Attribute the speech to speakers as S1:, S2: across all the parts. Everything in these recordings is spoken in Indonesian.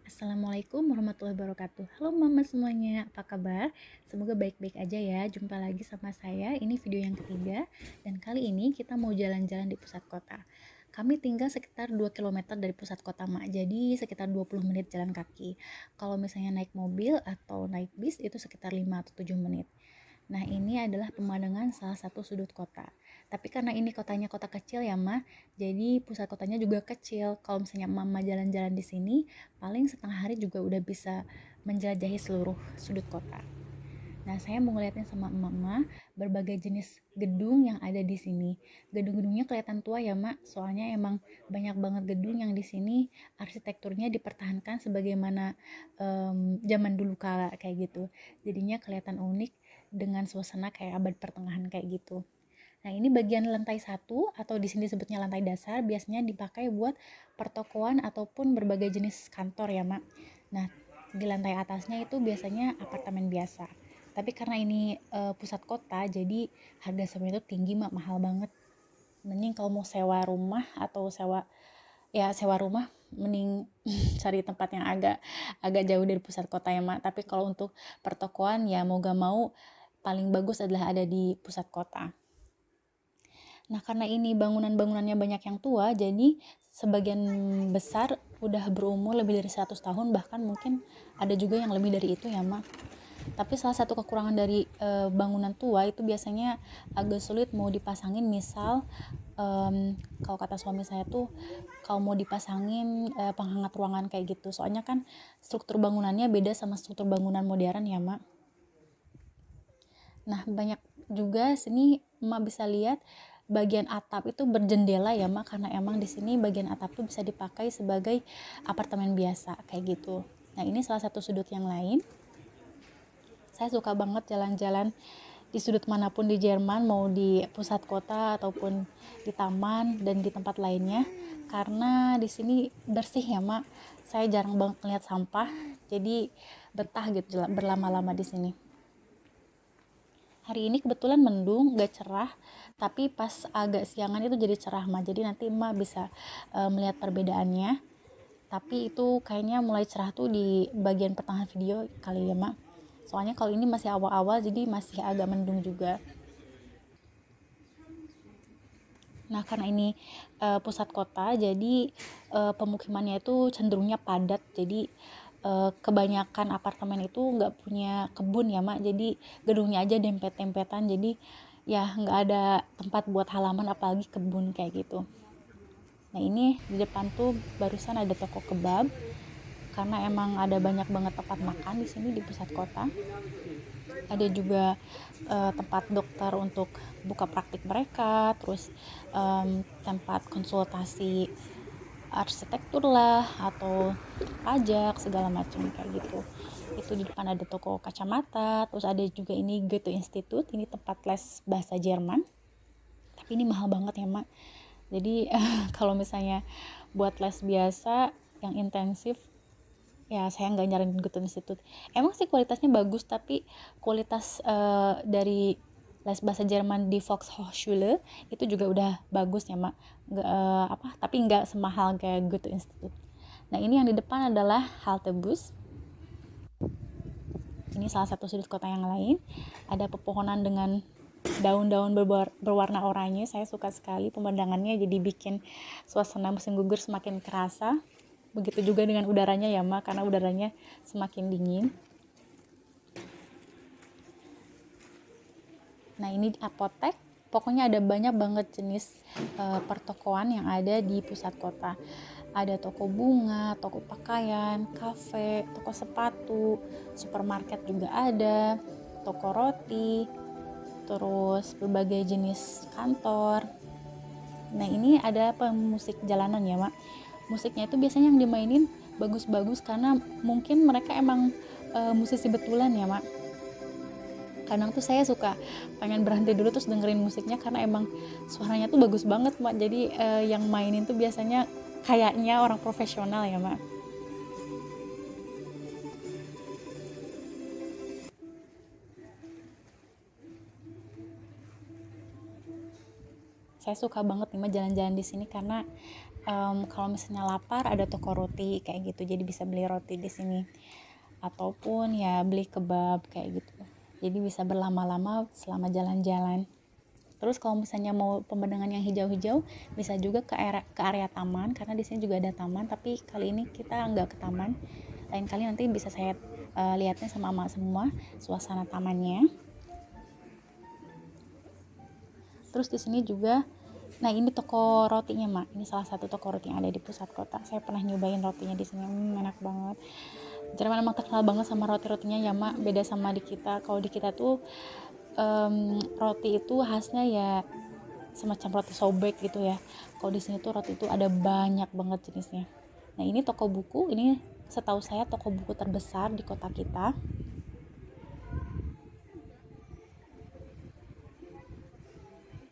S1: Assalamualaikum warahmatullahi wabarakatuh. Halo mama semuanya, apa kabar? Semoga baik-baik aja ya. Jumpa lagi sama saya, ini video yang ketiga. Dan kali ini kita mau jalan-jalan di pusat kota. Kami tinggal sekitar 2 kilometer dari pusat kota Mak, jadi sekitar 20 menit jalan kaki. Kalau misalnya naik mobil atau naik bis itu sekitar 5 atau 7 menit. Nah, ini adalah pemandangan salah satu sudut kota. Tapi karena ini kotanya kota kecil ya, Ma, jadi pusat kotanya juga kecil. Kalau misalnya Mama jalan-jalan di sini, paling setengah hari juga udah bisa menjelajahi seluruh sudut kota. Nah, saya mau ngeliatin sama Mama berbagai jenis gedung yang ada di sini. Gedung-gedungnya kelihatan tua ya, Mak. Soalnya emang banyak banget gedung yang di sini arsitekturnya dipertahankan sebagaimana zaman dulu kala kayak gitu. Jadinya kelihatan unik dengan suasana kayak abad pertengahan kayak gitu. Nah, ini bagian lantai 1 atau di sini disebutnya lantai dasar, biasanya dipakai buat pertokoan ataupun berbagai jenis kantor ya, Mak. Nah, di lantai atasnya itu biasanya apartemen biasa. Tapi karena ini pusat kota, jadi harga sewa itu tinggi, Mak, mahal banget. Mending kalau mau sewa rumah atau sewa rumah mending cari tempat yang agak agak jauh dari pusat kota ya, Mak. Tapi kalau untuk pertokoan ya mau gak mau paling bagus adalah ada di pusat kota. Nah, karena ini bangunan-bangunannya banyak yang tua, jadi sebagian besar udah berumur lebih dari 100 tahun, bahkan mungkin ada juga yang lebih dari itu ya, Mak. Tapi salah satu kekurangan dari bangunan tua itu biasanya agak sulit mau dipasangin, misal kalau kata suami saya tuh kalau mau dipasangin penghangat ruangan kayak gitu. Soalnya kan struktur bangunannya beda sama struktur bangunan modern ya, Mak. Nah, banyak juga sini Mak bisa lihat bagian atap itu berjendela ya, Mak, karena emang di sini bagian atap tuh bisa dipakai sebagai apartemen biasa kayak gitu. Nah, ini salah satu sudut yang lain. Saya suka banget jalan-jalan di sudut manapun di Jerman, mau di pusat kota ataupun di taman dan di tempat lainnya, karena di sini bersih ya, Mak. Saya jarang banget ngeliat sampah, jadi betah gitu berlama-lama di sini. Hari ini kebetulan mendung, gak cerah, tapi pas agak siangan itu jadi cerah, Ma. Jadi nanti Emak bisa melihat perbedaannya. Tapi itu kayaknya mulai cerah tuh di bagian pertengahan video kali ya, Mak. Soalnya kalau ini masih awal-awal, jadi masih agak mendung juga. Nah, karena ini pusat kota, jadi pemukimannya itu cenderungnya padat. Jadi kebanyakan apartemen itu nggak punya kebun ya, Mak. Jadi gedungnya aja dempet-dempetan. Jadi ya nggak ada tempat buat halaman apalagi kebun kayak gitu. Nah, ini di depan tuh barusan ada toko kebab, karena emang ada banyak banget tempat makan di sini di pusat kota. Ada juga tempat dokter untuk buka praktik mereka, terus tempat konsultasi arsitektur lah atau pajak segala macam kayak gitu. Itu di depan ada toko kacamata, terus ada juga ini Goethe Institute, ini tempat les bahasa Jerman. Tapi ini mahal banget ya, Mak. Jadi kalau misalnya buat les biasa yang intensif, ya saya nggak nyaranin Goethe Institute. Emang sih kualitasnya bagus, tapi kualitas dari les bahasa Jerman di Volkshochschule itu juga udah bagus ya, Mak. Tapi nggak semahal kayak Goethe Institute. Nah, ini yang di depan adalah halte bus. Ini salah satu sudut kota yang lain. Ada pepohonan dengan daun-daun berwarna oranye. Saya suka sekali pemandangannya, jadi bikin suasana musim gugur semakin kerasa. Begitu juga dengan udaranya ya, Mak, karena udaranya semakin dingin. Nah, ini apotek. Pokoknya ada banyak banget jenis pertokoan yang ada di pusat kota. Ada toko bunga, toko pakaian, kafe, toko sepatu, supermarket juga ada, toko roti, terus berbagai jenis kantor. Nah, ini ada pemusik jalanan ya, Mak. Musiknya itu biasanya yang dimainin bagus-bagus karena mungkin mereka emang musisi betulan ya, Mak. Kadang tuh saya suka pengen berhenti dulu terus dengerin musiknya karena emang suaranya tuh bagus banget, Mak. Jadi yang mainin tuh biasanya kayaknya orang profesional ya, Mak. Saya suka banget nih, Mak, jalan-jalan di sini karena kalau misalnya lapar ada toko roti kayak gitu, jadi bisa beli roti di sini, ataupun ya beli kebab kayak gitu, jadi bisa berlama-lama selama jalan-jalan. Terus kalau misalnya mau pemandangan yang hijau-hijau, bisa juga ke area taman, karena di sini juga ada taman, tapi kali ini kita nggak ke taman. Lain kali nanti bisa saya lihatnya sama emak semua suasana tamannya. Terus di sini juga, nah ini toko rotinya mak, ini salah satu toko roti yang ada di pusat kota. Saya pernah nyobain rotinya di sini, enak banget. Jerman emang terkenal banget sama roti-rotinya ya mak, beda sama di kita. Kalau di kita tuh roti itu khasnya ya semacam roti sobek gitu ya. Kalau di sini tuh roti itu ada banyak banget jenisnya. Nah ini toko buku, ini setahu saya toko buku terbesar di kota kita.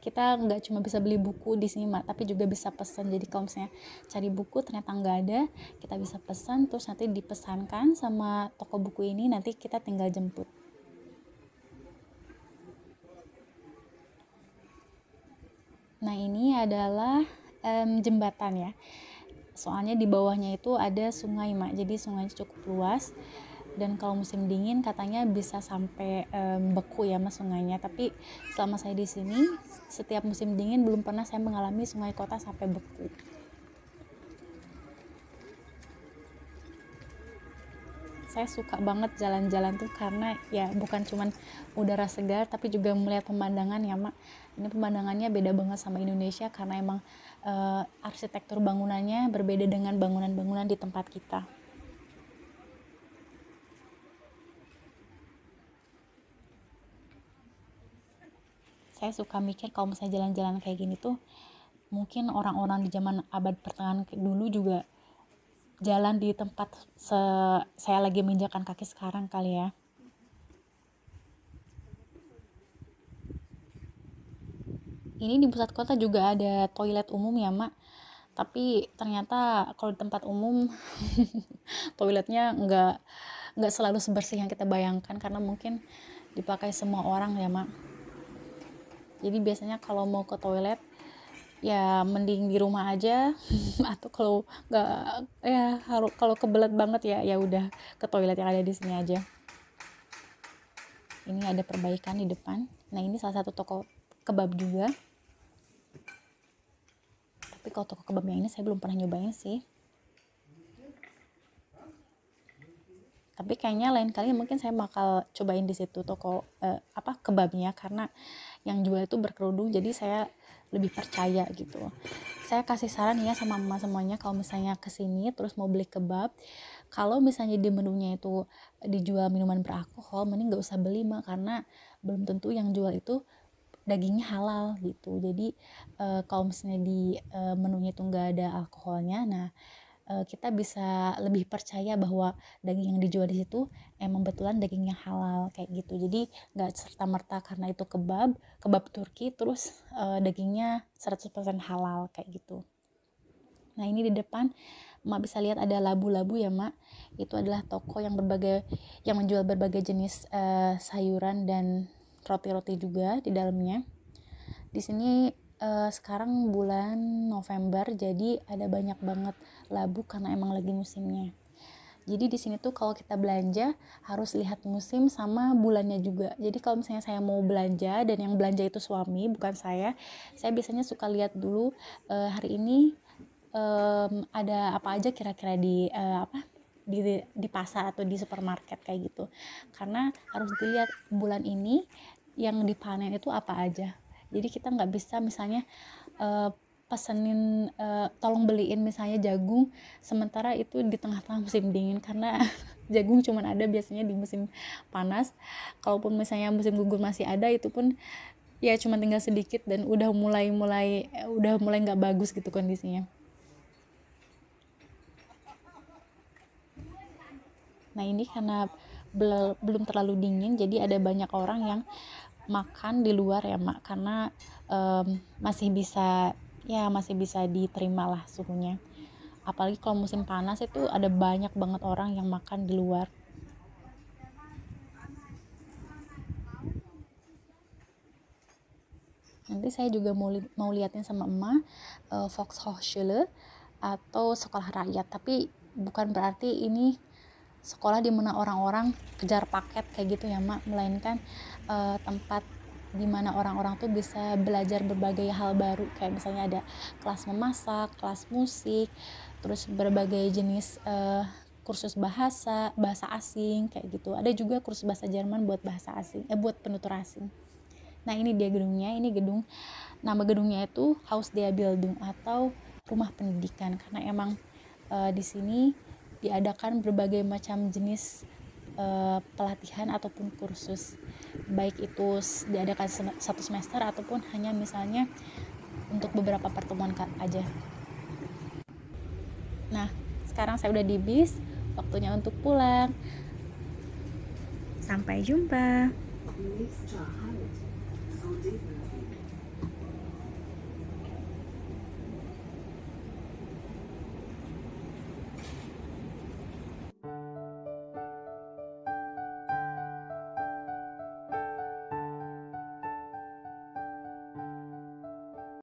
S1: Kita nggak cuma bisa beli buku di sini mak, tapi juga bisa pesan. Jadi kalau misalnya cari buku ternyata nggak ada, kita bisa pesan, terus nanti dipesankan sama toko buku ini, nanti kita tinggal jemput. Nah ini adalah jembatan ya, soalnya di bawahnya itu ada sungai mak, jadi sungainya cukup luas, dan kalau musim dingin katanya bisa sampai beku ya mas sungainya. Tapi selama saya di sini setiap musim dingin belum pernah saya mengalami sungai kota sampai beku. Saya suka banget jalan-jalan tuh karena ya bukan cuman udara segar, tapi juga melihat pemandangan ya mak. Ini pemandangannya beda banget sama Indonesia karena emang arsitektur bangunannya berbeda dengan bangunan-bangunan di tempat kita. Saya suka mikir kalau misalnya jalan-jalan kayak gini tuh, mungkin orang-orang di zaman abad pertengahan dulu juga jalan di tempat saya lagi menginjakan kaki sekarang kali ya. Ini di pusat kota juga ada toilet umum ya mak, tapi ternyata kalau di tempat umum toiletnya nggak selalu sebersih yang kita bayangkan, karena mungkin dipakai semua orang ya mak. Jadi biasanya kalau mau ke toilet ya mending di rumah aja atau kalau nggak ya kalau kebelet banget ya udah ke toilet yang ada di sini aja. Ini ada perbaikan di depan. Nah ini salah satu toko kebab juga, tapi kalau toko kebabnya ini saya belum pernah nyobain sih, tapi kayaknya lain kali mungkin saya bakal cobain di situ toko kebabnya, karena yang jual itu berkerudung, jadi saya lebih percaya gitu. Saya kasih saran ya sama mama semuanya, kalau misalnya kesini terus mau beli kebab, kalau misalnya di menunya itu dijual minuman beralkohol, mending nggak usah beli mak, karena belum tentu yang jual itu dagingnya halal gitu. Jadi kalau misalnya di menunya itu nggak ada alkoholnya, nah kita bisa lebih percaya bahwa daging yang dijual di situ emang betulan daging yang halal kayak gitu. Jadi nggak serta merta karena itu kebab Turki terus dagingnya 100% halal kayak gitu. Nah ini di depan mak bisa lihat ada labu-labu ya mak, itu adalah toko yang menjual berbagai jenis sayuran dan roti-roti juga di dalamnya. Di sini sekarang bulan November, jadi ada banyak banget labu karena emang lagi musimnya. Jadi di sini tuh kalau kita belanja harus lihat musim sama bulannya juga. Jadi kalau misalnya saya mau belanja dan yang belanja itu suami bukan saya biasanya suka lihat dulu hari ini ada apa aja kira-kira di pasar atau di supermarket kayak gitu. Karena harus dilihat bulan ini yang dipanen itu apa aja. Jadi kita nggak bisa misalnya pesenin tolong beliin misalnya jagung, sementara itu di tengah-tengah musim dingin, karena jagung cuman ada biasanya di musim panas. Kalaupun misalnya musim gugur masih ada, itu pun ya cuma tinggal sedikit dan udah mulai nggak bagus gitu kondisinya. Nah ini karena belum terlalu dingin, jadi ada banyak orang yang makan di luar ya mak, karena masih bisa diterima lah suhunya. Apalagi kalau musim panas itu ada banyak banget orang yang makan di luar. Nanti saya juga mau liatin sama emak Volkshochschule. atau sekolah rakyat. Tapi bukan berarti ini sekolah di mana orang-orang kejar paket kayak gitu ya Mak, melainkan tempat di mana orang-orang tuh bisa belajar berbagai hal baru, kayak misalnya ada kelas memasak, kelas musik, terus berbagai jenis kursus bahasa asing kayak gitu. Ada juga kursus bahasa Jerman buat bahasa asing, buat penutur asing. Nah ini dia gedungnya, ini gedung, nama gedungnya itu Haus der Bildung atau rumah pendidikan, karena emang di sini diadakan berbagai macam jenis pelatihan ataupun kursus, baik itu diadakan satu semester ataupun hanya misalnya untuk beberapa pertemuan aja. Nah sekarang saya udah di bis, waktunya untuk pulang. Sampai jumpa.